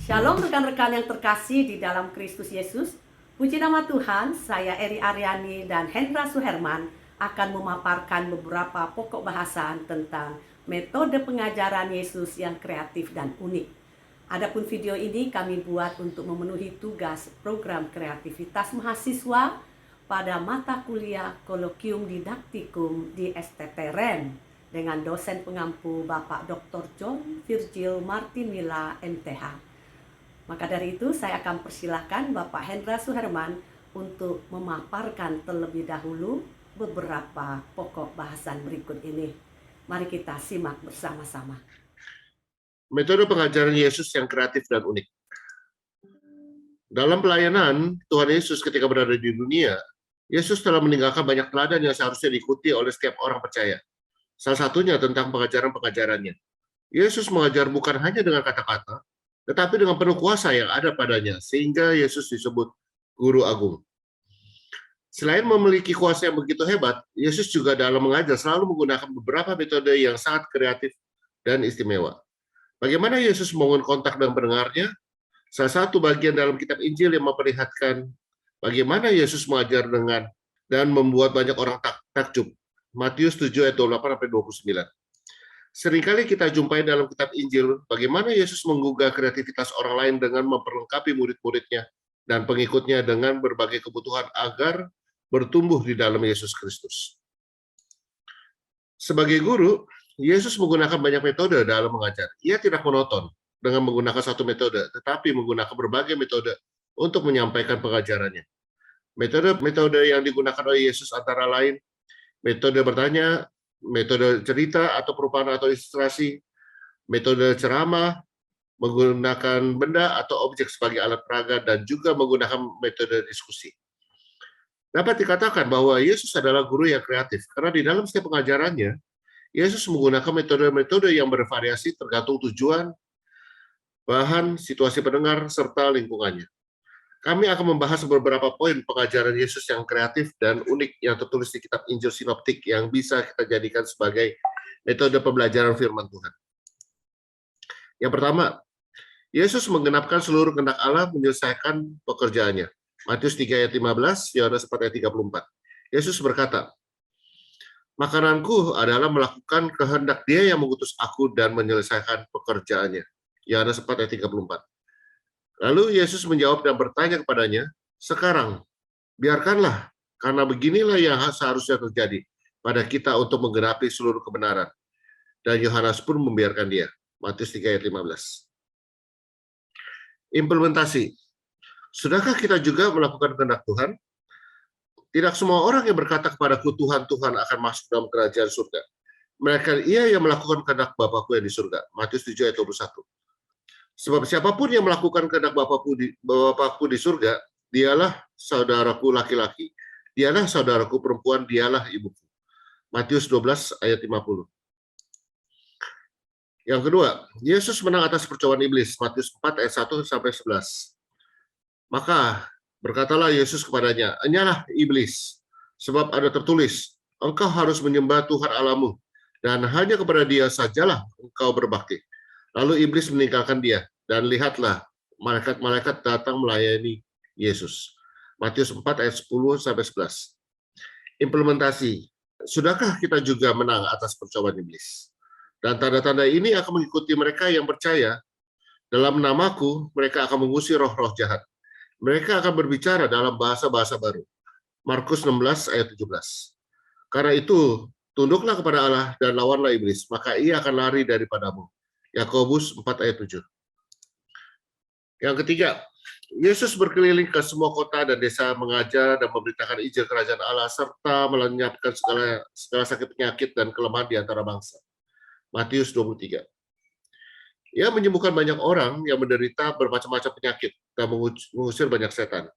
Shalom rekan-rekan yang terkasih di dalam Kristus Yesus. Puji nama Tuhan, saya Eri Aryani dan Hendra Suherman akan memaparkan beberapa pokok bahasan tentang metode pengajaran Yesus yang kreatif dan unik. Adapun video ini kami buat untuk memenuhi tugas program kreativitas mahasiswa pada mata kuliah Kolokium Didaktikum di STTREN dengan dosen pengampu Bapak Dr. John Virgil Martinilla MTH. Maka dari itu saya akan persilahkan Bapak Hendra Suherman untuk memaparkan terlebih dahulu beberapa pokok bahasan berikut ini. Mari kita simak bersama-sama. Metode pengajaran Yesus yang kreatif dan unik. Dalam pelayanan Tuhan Yesus ketika berada di dunia, Yesus telah meninggalkan banyak teladan yang seharusnya diikuti oleh setiap orang percaya. Salah satunya tentang pengajaran-pengajarannya. Yesus mengajar bukan hanya dengan kata-kata, tetapi dengan penuh kuasa yang ada padanya, sehingga Yesus disebut Guru Agung. Selain memiliki kuasa yang begitu hebat, Yesus juga dalam mengajar selalu menggunakan beberapa metode yang sangat kreatif dan istimewa. Bagaimana Yesus membangun kontak dengan pendengarnya? Salah satu bagian dalam kitab Injil yang memperlihatkan bagaimana Yesus mengajar dengan dan membuat banyak orang takjub. Matius 7 ayat 28-29. Seringkali kita jumpai dalam kitab Injil bagaimana Yesus menggugah kreativitas orang lain dengan memperlengkapi murid-muridnya dan pengikutnya dengan berbagai kebutuhan agar bertumbuh di dalam Yesus Kristus. Sebagai guru, Yesus menggunakan banyak metode dalam mengajar. Ia tidak monoton dengan menggunakan satu metode, tetapi menggunakan berbagai metode untuk menyampaikan pengajarannya. Metode yang digunakan oleh Yesus antara lain metode bertanya, metode cerita atau perumpamaan atau ilustrasi, metode ceramah, menggunakan benda atau objek sebagai alat peraga, dan juga menggunakan metode diskusi. Dapat dikatakan bahwa Yesus adalah guru yang kreatif, karena di dalam setiap pengajarannya, Yesus menggunakan metode-metode yang bervariasi tergantung tujuan, bahan, situasi pendengar, serta lingkungannya. Kami akan membahas beberapa poin pengajaran Yesus yang kreatif dan unik yang tertulis di kitab Injil Sinoptik yang bisa kita jadikan sebagai metode pembelajaran firman Tuhan. Yang pertama, Yesus menggenapkan seluruh kehendak Allah menyelesaikan pekerjaannya. Matius 3 ayat 15, Yohanes 4 ayat 34. Yesus berkata, "Makananku adalah melakukan kehendak Dia yang mengutus aku dan menyelesaikan pekerjaannya." Yohanes 4 ayat 34. Lalu Yesus menjawab dan bertanya kepadanya, "Sekarang, biarkanlah, karena beginilah yang seharusnya terjadi pada kita untuk menggenapi seluruh kebenaran." Dan Yohanes pun membiarkan dia. Matius 3 ayat 15. Implementasi. Sudahkah kita juga melakukan kehendak Tuhan? Tidak semua orang yang berkata kepadaku, "Tuhan, Tuhan," akan masuk dalam kerajaan surga. Melainkan ia yang melakukan kehendak Bapa-Ku yang di surga. Matius 7 ayat 21. Sebab siapapun yang melakukan kehendak Bapa-Ku di surga, dialah saudaraku laki-laki, dialah saudaraku perempuan, dialah ibuku. Matius 12 ayat 50. Yang kedua, Yesus menang atas percobaan iblis. Matius 4 ayat 1-11. Maka berkatalah Yesus kepadanya, "Enyalah iblis, sebab ada tertulis, engkau harus menyembah Tuhan Allahmu, dan hanya kepada Dia sajalah engkau berbakti." Lalu iblis meninggalkan dia, dan lihatlah, malaikat-malaikat datang melayani Yesus. Matius 4 ayat 10-11. Implementasi. Sudahkah kita juga menang atas percobaan iblis? Dan tanda-tanda ini akan mengikuti mereka yang percaya. Dalam namaku, mereka akan mengusir roh-roh jahat. Mereka akan berbicara dalam bahasa-bahasa baru. Markus 16 ayat 17. Karena itu, tunduklah kepada Allah dan lawanlah iblis, maka ia akan lari daripadamu. Yakobus 4 ayat 7. Yang ketiga, Yesus berkeliling ke semua kota dan desa mengajar dan memberitakan Injil Kerajaan Allah serta melenyapkan segala sakit penyakit dan kelemahan di antara bangsa. Matius 23. Ia menyembuhkan banyak orang yang menderita bermacam-macam penyakit dan mengusir banyak setan.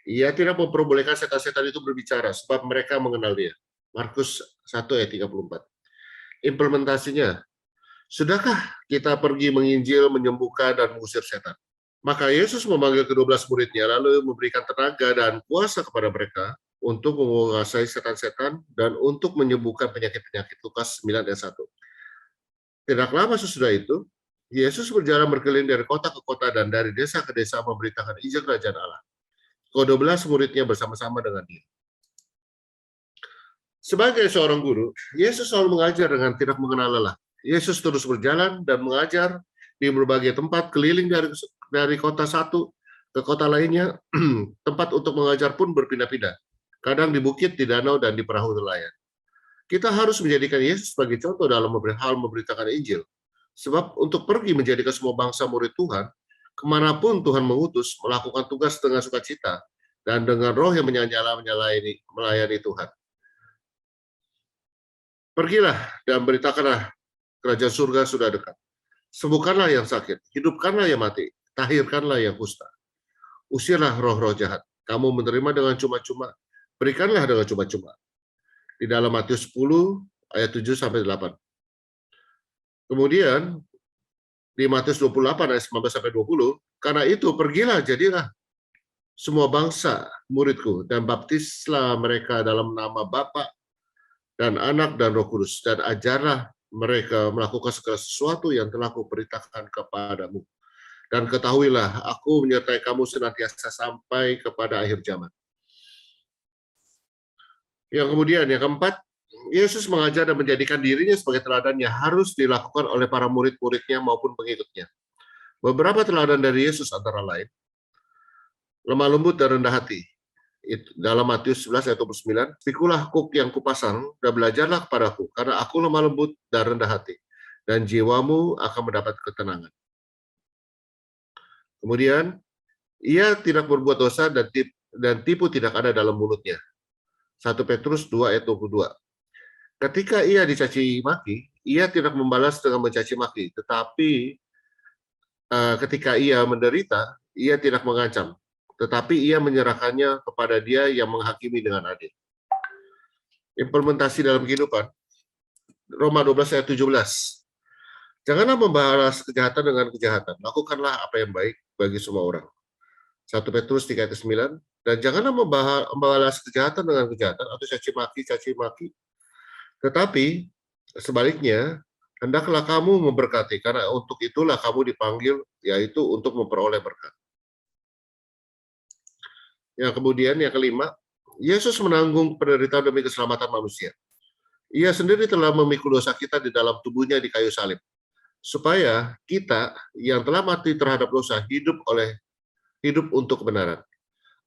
Ia tidak memperbolehkan setan-setan itu berbicara sebab mereka mengenal Dia. Markus 1 ayat 34. Implementasinya, sudahkah kita pergi menginjil, menyembuhkan, dan mengusir setan? Maka Yesus memanggil ke-12 muridnya, lalu memberikan tenaga dan kuasa kepada mereka untuk menguasai setan-setan dan untuk menyembuhkan penyakit-penyakit. Lukas 9 ayat 1. Tidak lama sesudah itu, Yesus berjalan berkeliling dari kota ke kota dan dari desa ke desa memberitakan Injil Kerajaan Allah. Ke-12 muridnya bersama-sama dengan dia. Sebagai seorang guru, Yesus selalu mengajar dengan tidak mengenal lelah. Yesus terus berjalan dan mengajar di berbagai tempat, keliling dari kota satu ke kota lainnya. Tempat untuk mengajar pun berpindah-pindah. Kadang di bukit, di danau, dan di perahu nelayan. Kita harus menjadikan Yesus sebagai contoh dalam memberitakan Injil. Sebab untuk pergi menjadikan semua bangsa murid Tuhan, kemanapun Tuhan mengutus, melakukan tugas dengan sukacita, dan dengan roh yang melayani Tuhan. Pergilah dan beritakanlah kerajaan surga sudah dekat. Sembuhkanlah yang sakit, hidupkanlah yang mati, tahirkanlah yang kusta. Usirlah roh-roh jahat. Kamu menerima dengan cuma-cuma, berikanlah dengan cuma-cuma. Di dalam Matius 10 ayat 7 sampai 8. Kemudian di Matius 28 ayat 19 sampai 20, karena itu pergilah jadilah semua bangsa muridku dan baptislah mereka dalam nama Bapa dan Anak dan Roh Kudus, dan ajarlah mereka melakukan segala sesuatu yang telah kuperintahkan kepadamu. Dan ketahuilah, aku menyertai kamu senantiasa sampai kepada akhir zaman. Yang keempat, Yesus mengajar dan menjadikan dirinya sebagai teladan yang harus dilakukan oleh para murid-muridnya maupun pengikutnya. Beberapa teladan dari Yesus antara lain, lemah lembut dan rendah hati. Dalam Matius 11 ayat 29, pikulah kuk yang kupasang dan belajarlah kepadaku, karena aku lemah lembut dan rendah hati, dan jiwamu akan mendapat ketenangan. Kemudian, ia tidak berbuat dosa dan tipu tidak ada dalam mulutnya. 1 Petrus 2 ayat 22. Ketika ia dicaci maki, ia tidak membalas dengan mencaci maki, tetapi ketika ia menderita, ia tidak mengancam, tetapi ia menyerahkannya kepada Dia yang menghakimi dengan adil. Implementasi dalam kehidupan, Roma 12 ayat 17. Janganlah membalas kejahatan dengan kejahatan, lakukanlah apa yang baik bagi semua orang. 1 Petrus 3 ayat 9. Dan janganlah membalas kejahatan dengan kejahatan atau caci maki, tetapi sebaliknya, hendaklah kamu memberkati, karena untuk itulah kamu dipanggil, yaitu untuk memperoleh berkat. Yang kemudian, yang kelima, Yesus menanggung penderitaan demi keselamatan manusia. Ia sendiri telah memikul dosa kita di dalam tubuhnya di kayu salib, supaya kita yang telah mati terhadap dosa hidup untuk kebenaran.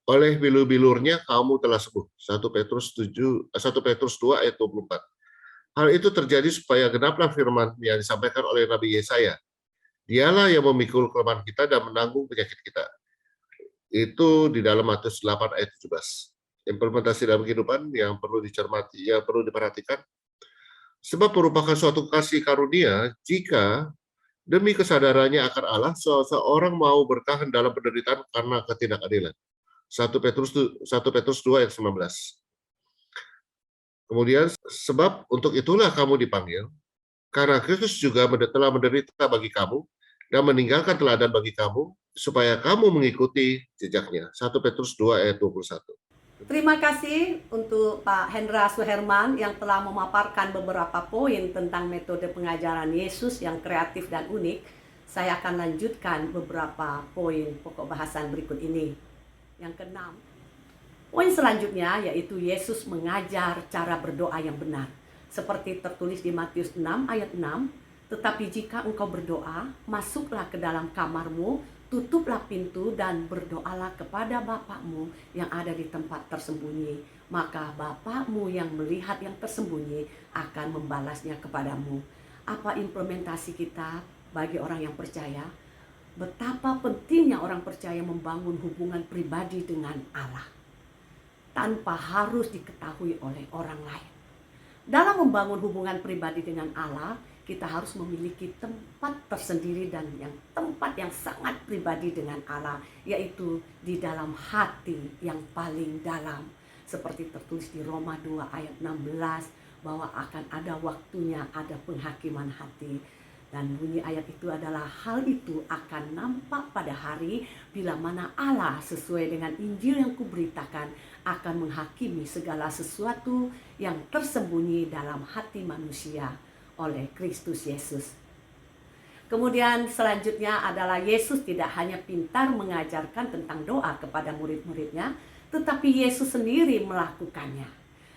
Oleh bilur-bilurnya kamu telah sembuh. 1 Petrus 2 ayat 24. Hal itu terjadi supaya genaplah firman yang disampaikan oleh Nabi Yesaya. Dialah yang memikul kelemahan kita dan menanggung penyakit kita. Itu di dalam Matius 8 ayat 17. Implementasi dalam kehidupan yang perlu dicermati, yang perlu diperhatikan. Sebab merupakan suatu kasih karunia jika demi kesadarannya akan Allah, seorang mau bertahan dalam penderitaan karena ketidakadilan. 1 Petrus 2 ayat 19. Kemudian, sebab untuk itulah kamu dipanggil, karena Kristus juga telah menderita bagi kamu dan meninggalkan teladan bagi kamu, supaya kamu mengikuti jejaknya. 1 Petrus 2 ayat 21. Terima kasih untuk Pak Hendra Suherman yang telah memaparkan beberapa poin tentang metode pengajaran Yesus yang kreatif dan unik. Saya akan lanjutkan beberapa poin pokok bahasan berikut ini. Yang keenam, poin selanjutnya yaitu Yesus mengajar cara berdoa yang benar. Seperti tertulis di Matius 6 ayat 6, tetapi jika engkau berdoa, masuklah ke dalam kamarmu, tutuplah pintu dan berdoalah kepada Bapakmu yang ada di tempat tersembunyi. Maka Bapakmu yang melihat yang tersembunyi akan membalasnya kepadamu. Apa implementasi kita bagi orang yang percaya? Betapa pentingnya orang percaya membangun hubungan pribadi dengan Allah tanpa harus diketahui oleh orang lain. Dalam membangun hubungan pribadi dengan Allah, kita harus memiliki tempat tersendiri dan tempat yang sangat pribadi dengan Allah, yaitu di dalam hati yang paling dalam. Seperti tertulis di Roma 2 ayat 16, bahwa akan ada waktunya ada penghakiman hati. Dan bunyi ayat itu adalah hal itu akan nampak pada hari bila mana Allah sesuai dengan Injil yang kuberitakan akan menghakimi segala sesuatu yang tersembunyi dalam hati manusia oleh Kristus Yesus. Kemudian selanjutnya adalah Yesus tidak hanya pintar mengajarkan tentang doa kepada murid-muridnya, tetapi Yesus sendiri melakukannya.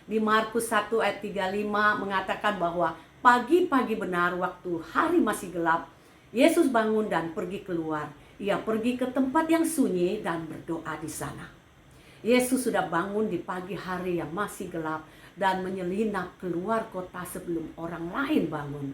Di Markus 1 ayat 35 mengatakan bahwa pagi-pagi benar waktu hari masih gelap, Yesus bangun dan pergi keluar. Ia pergi ke tempat yang sunyi dan berdoa di sana. Yesus sudah bangun di pagi hari yang masih gelap dan menyelinap keluar kota sebelum orang lain bangun.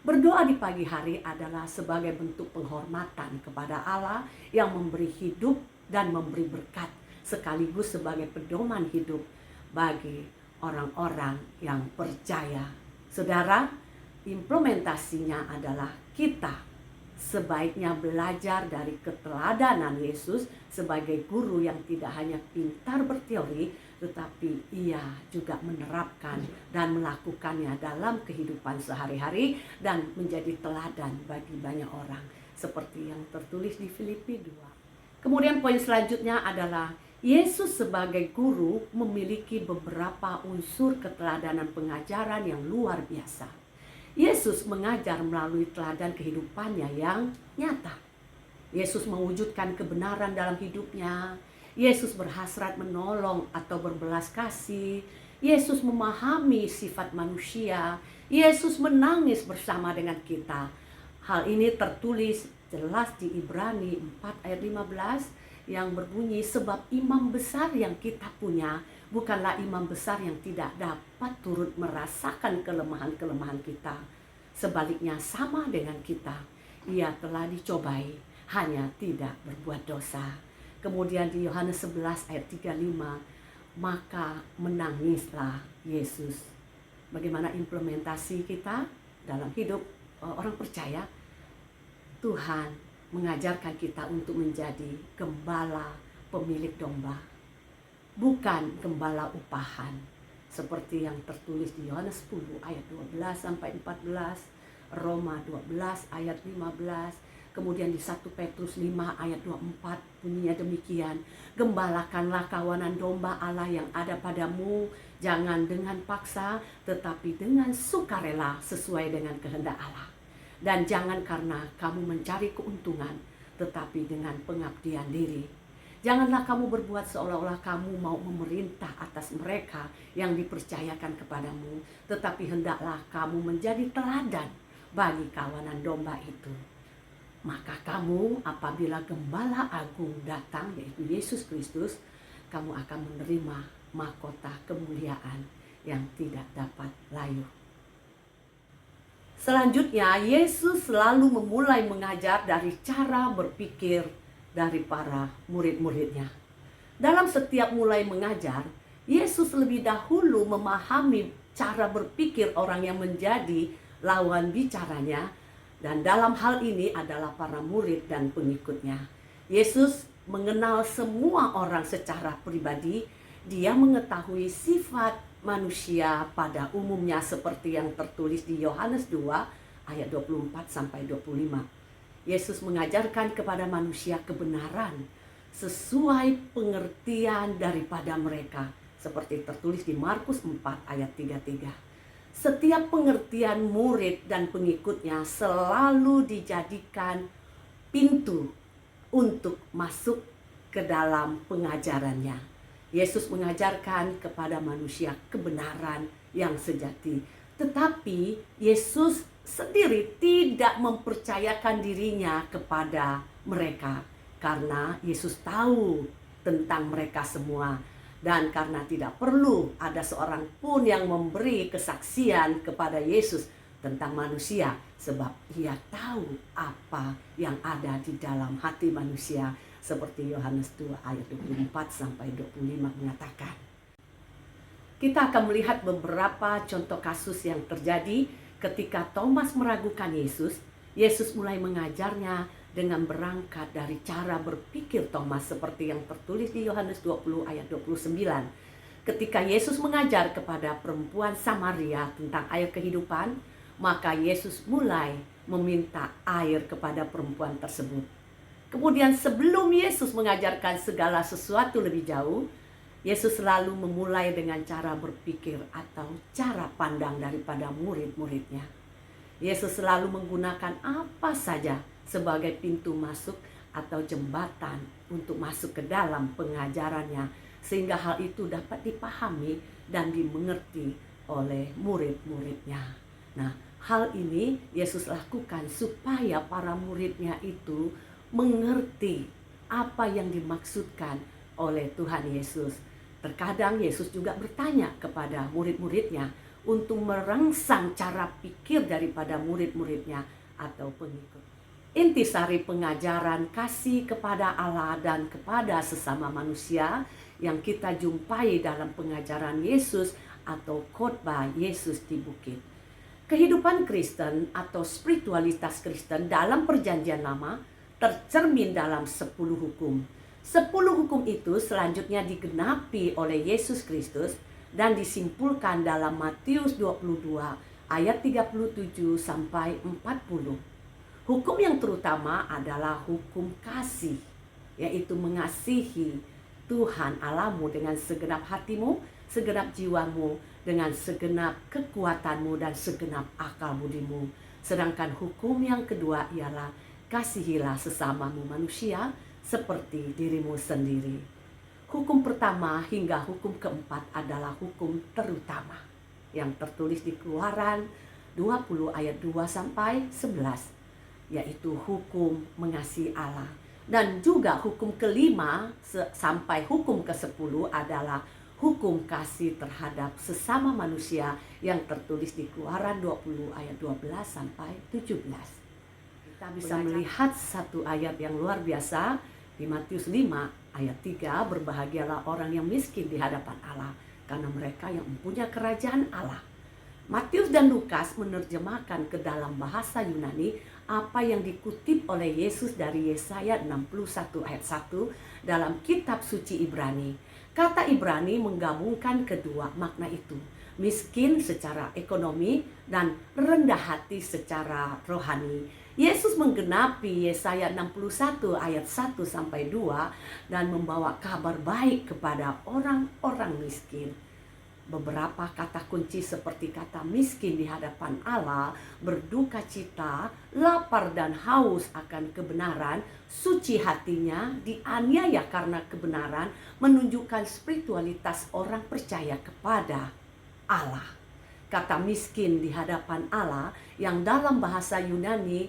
Berdoa di pagi hari adalah sebagai bentuk penghormatan kepada Allah yang memberi hidup dan memberi berkat, sekaligus sebagai pedoman hidup bagi orang-orang yang percaya. Saudara, implementasinya adalah kita sebaiknya belajar dari keteladanan Yesus sebagai guru yang tidak hanya pintar berteori, tetapi ia juga menerapkan dan melakukannya dalam kehidupan sehari-hari dan menjadi teladan bagi banyak orang, seperti yang tertulis di Filipi 2. Kemudian poin selanjutnya adalah Yesus sebagai guru memiliki beberapa unsur keteladanan pengajaran yang luar biasa. Yesus mengajar melalui teladan kehidupannya yang nyata. Yesus mewujudkan kebenaran dalam hidupnya. Yesus berhasrat menolong atau berbelas kasih. Yesus memahami sifat manusia. Yesus menangis bersama dengan kita. Hal ini tertulis jelas di Ibrani 4 ayat 15 yang berbunyi, sebab imam besar yang kita punya bukanlah imam besar yang tidak dapat turut merasakan kelemahan-kelemahan kita. Sebaliknya sama dengan kita. Ia telah dicobai, hanya tidak berbuat dosa. Kemudian di Yohanes 11 ayat 35, maka menangislah Yesus. Bagaimana implementasi kita dalam hidup orang percaya? Tuhan mengajarkan kita untuk menjadi gembala pemilik domba, bukan gembala upahan, seperti yang tertulis di Yohanes 10 ayat 12 sampai 14, Roma 12 ayat 15. Kemudian di 1 Petrus 5 ayat 24 bunyinya demikian, gembalakanlah kawanan domba Allah yang ada padamu, jangan dengan paksa tetapi dengan sukarela sesuai dengan kehendak Allah. Dan jangan karena kamu mencari keuntungan tetapi dengan pengabdian diri. Janganlah kamu berbuat seolah-olah kamu mau memerintah atas mereka yang dipercayakan kepadamu, tetapi hendaklah kamu menjadi teladan bagi kawanan domba itu. Maka kamu apabila Gembala Agung datang, yaitu Yesus Kristus, kamu akan menerima mahkota kemuliaan yang tidak dapat layu. Selanjutnya, Yesus selalu memulai mengajar dari cara berpikir dari para murid-muridnya. Dalam setiap mulai mengajar, Yesus lebih dahulu memahami cara berpikir orang yang menjadi lawan bicaranya, dan dalam hal ini adalah para murid dan pengikutnya. Yesus mengenal semua orang secara pribadi. Dia mengetahui sifat manusia pada umumnya seperti yang tertulis di Yohanes 2 ayat 24 sampai 25. Yesus mengajarkan kepada manusia kebenaran sesuai pengertian daripada mereka, seperti tertulis di Markus 4 ayat 33. Setiap pengertian murid dan pengikutnya selalu dijadikan pintu untuk masuk ke dalam pengajarannya. Yesus mengajarkan kepada manusia kebenaran yang sejati. Tetapi Yesus sendiri tidak mempercayakan dirinya kepada mereka, karena Yesus tahu tentang mereka semua. Dan karena tidak perlu ada seorang pun yang memberi kesaksian kepada Yesus tentang manusia, sebab ia tahu apa yang ada di dalam hati manusia, seperti Yohanes 2 ayat 24 sampai 25 mengatakan. Kita akan melihat beberapa contoh kasus yang terjadi ketika Thomas meragukan Yesus. Yesus mulai mengajarnya dengan berangkat dari cara berpikir Thomas, seperti yang tertulis di Yohanes 20 ayat 29. Ketika Yesus mengajar kepada perempuan Samaria tentang air kehidupan, maka Yesus mulai meminta air kepada perempuan tersebut. Kemudian sebelum Yesus mengajarkan segala sesuatu lebih jauh, Yesus selalu memulai dengan cara berpikir atau cara pandang daripada murid-muridnya. Yesus selalu menggunakan apa saja sebagai pintu masuk atau jembatan untuk masuk ke dalam pengajarannya, sehingga hal itu dapat dipahami dan dimengerti oleh murid-muridnya. Nah, hal ini Yesus lakukan supaya para muridnya itu mengerti apa yang dimaksudkan oleh Tuhan Yesus. Terkadang Yesus juga bertanya kepada murid-muridnya untuk merangsang cara pikir daripada murid-muridnya atau pengikut. Intisari pengajaran kasih kepada Allah dan kepada sesama manusia yang kita jumpai dalam pengajaran Yesus atau khotbah Yesus di bukit. Kehidupan Kristen atau spiritualitas Kristen dalam Perjanjian Lama tercermin dalam 10 hukum. 10 hukum itu selanjutnya digenapi oleh Yesus Kristus dan disimpulkan dalam Matius 22 ayat 37 sampai 40. Hukum yang terutama adalah hukum kasih, yaitu mengasihi Tuhan Allahmu dengan segenap hatimu, segenap jiwamu, dengan segenap kekuatanmu dan segenap akal budimu. Sedangkan hukum yang kedua ialah kasihilah sesamamu manusia seperti dirimu sendiri. Hukum pertama hingga hukum keempat adalah hukum terutama yang tertulis di Keluaran 20 ayat 2 sampai 11, yaitu hukum mengasihi Allah. Dan juga hukum kelima sampai hukum ke-10 adalah hukum kasih terhadap sesama manusia yang tertulis di Keluaran 20 ayat 12 sampai 17. Kita bisa melihat satu ayat yang luar biasa di Matius 5 ayat 3, berbahagialah orang yang miskin di hadapan Allah, karena mereka yang mempunyai kerajaan Allah. Matius dan Lukas menerjemahkan ke dalam bahasa Yunani apa yang dikutip oleh Yesus dari Yesaya 61 ayat 1 dalam kitab suci Ibrani. Kata Ibrani menggabungkan kedua makna itu, miskin secara ekonomi dan rendah hati secara rohani. Yesus menggenapi Yesaya 61 ayat 1 sampai 2 dan membawa kabar baik kepada orang-orang miskin. Beberapa kata kunci seperti kata miskin di hadapan Allah, berduka cita, lapar dan haus akan kebenaran, suci hatinya, dianiaya karena kebenaran, menunjukkan spiritualitas orang percaya kepada Allah. Kata miskin di hadapan Allah yang dalam bahasa Yunani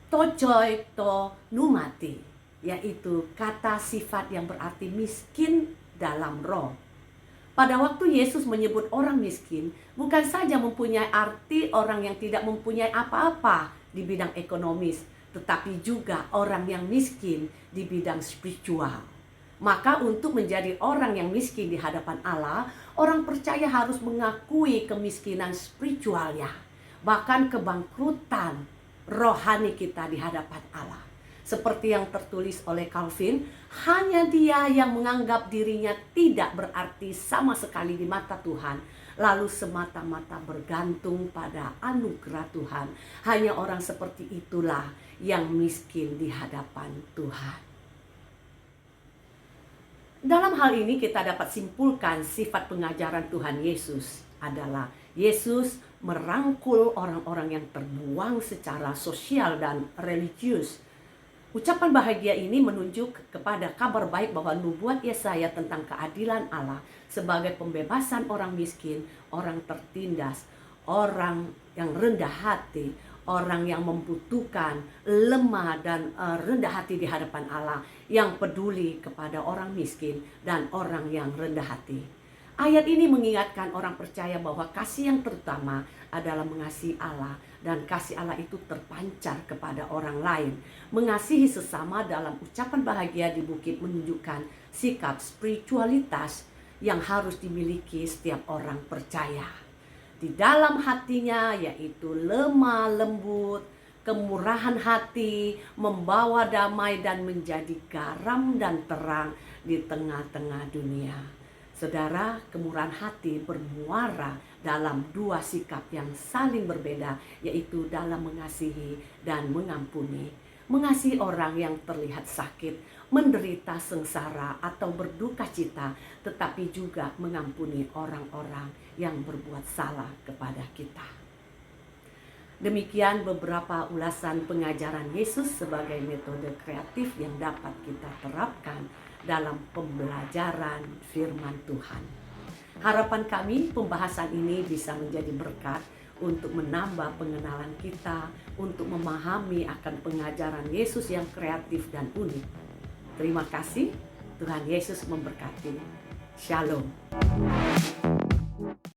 tochoi to numati, yaitu kata sifat yang berarti miskin dalam roh. Pada waktu Yesus menyebut orang miskin, bukan saja mempunyai arti orang yang tidak mempunyai apa-apa di bidang ekonomis, tetapi juga orang yang miskin di bidang spiritual. Maka untuk menjadi orang yang miskin di hadapan Allah, orang percaya harus mengakui kemiskinan spiritualnya, bahkan kebangkrutan rohani kita di hadapan Allah. Seperti yang tertulis oleh Calvin, hanya dia yang menganggap dirinya tidak berarti sama sekali di mata Tuhan, lalu semata-mata bergantung pada anugerah Tuhan. Hanya orang seperti itulah yang miskin di hadapan Tuhan. Dalam hal ini kita dapat simpulkan sifat pengajaran Tuhan Yesus adalah Yesus merangkul orang-orang yang terbuang secara sosial dan religius. Ucapan bahagia ini menunjuk kepada kabar baik bahwa nubuat Yesaya tentang keadilan Allah sebagai pembebasan orang miskin, orang tertindas, orang yang rendah hati, orang yang membutuhkan, lemah dan rendah hati di hadapan Allah, yang peduli kepada orang miskin dan orang yang rendah hati. Ayat ini mengingatkan orang percaya bahwa kasih yang terutama adalah mengasihi Allah, dan kasih Allah itu terpancar kepada orang lain. Mengasihi sesama dalam ucapan bahagia di bukit menunjukkan sikap spiritualitas yang harus dimiliki setiap orang percaya. Di dalam hatinya yaitu lemah lembut, kemurahan hati, membawa damai dan menjadi garam dan terang di tengah-tengah dunia. Saudara, kemurahan hati bermuara dalam dua sikap yang saling berbeda, yaitu dalam mengasihi dan mengampuni. Mengasihi orang yang terlihat sakit, menderita sengsara atau berduka cita, tetapi juga mengampuni orang-orang yang berbuat salah kepada kita. Demikian beberapa ulasan pengajaran Yesus sebagai metode kreatif yang dapat kita terapkan dalam pembelajaran firman Tuhan. Harapan kami pembahasan ini bisa menjadi berkat untuk menambah pengenalan kita, untuk memahami akan pengajaran Yesus yang kreatif dan unik. Terima kasih, Tuhan Yesus memberkati. Shalom.